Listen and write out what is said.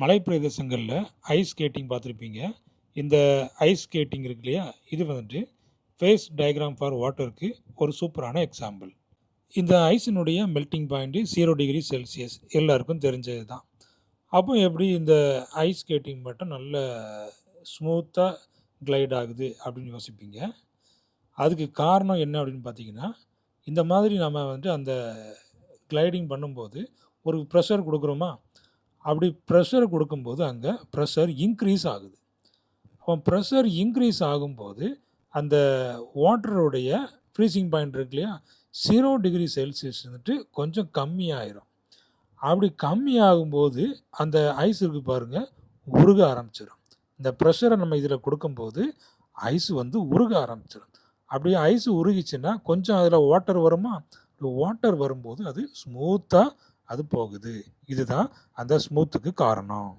மலை பிரதேசங்கள்ல ice skating பார்த்துருப்பீங்க. இந்த ஐஸ் ஸ்கேட்டிங் இருக்கு இல்லையா? இது வந்துட்டு ஃபேஸ் டயகிராம் ஃபார் வாட்டருக்கு ஒரு சூப்பரான எக்ஸாம்பிள். இந்த ஐஸினுடைய மெல்ட்டிங் பாயிண்ட் 0°C எல்லாருக்கும் தெரிஞ்சது தான். அப்போ எப்படி இந்த ஐஸ் ஸ்கேட்டிங் மட்டும் நல்ல ஸ்மூத்தா கிளைட் ஆகுது அப்படின்னு யோசிப்பீங்க. அதுக்கு காரணம் என்ன அப்படின்னு பார்த்தீங்கன்னா, இந்த மாதிரி நம்ம வந்துட்டு அந்த கிளைடிங் பண்ணும்போது ஒரு ப்ரெஷர் குடுக்குறோமா? அப்படி ப்ரெஷர் கொடுக்கும்போது அங்கே ப்ரெஷர் இன்க்ரீஸ் ஆகுது. அப்போ ப்ரெஷர் இன்க்ரீஸ் ஆகும்போது அந்த வாட்டருடைய ஃப்ரீசிங் பாயிண்ட் இருக்கு இல்லையா? 0°C வந்துட்டு கொஞ்சம் கம்மியாயிரும். அப்படி கம்மியாகும்போது அந்த ஐஸ் இருக்கு பாருங்க, உருக ஆரம்பிச்சிடும். இந்த ப்ரெஷரை நம்ம இதில் கொடுக்கும்போது ஐஸ் வந்து உருக ஆரம்பிச்சிடும். அப்படியே ஐஸ் உருகிச்சுன்னா கொஞ்சம் அதில் வாட்டர் வருமா? வாட்டர் வரும்போது அது ஸ்மூத்தாக அது போகுது. இதுதான் அந்த ஸ்மூத்துக்கு காரணம்.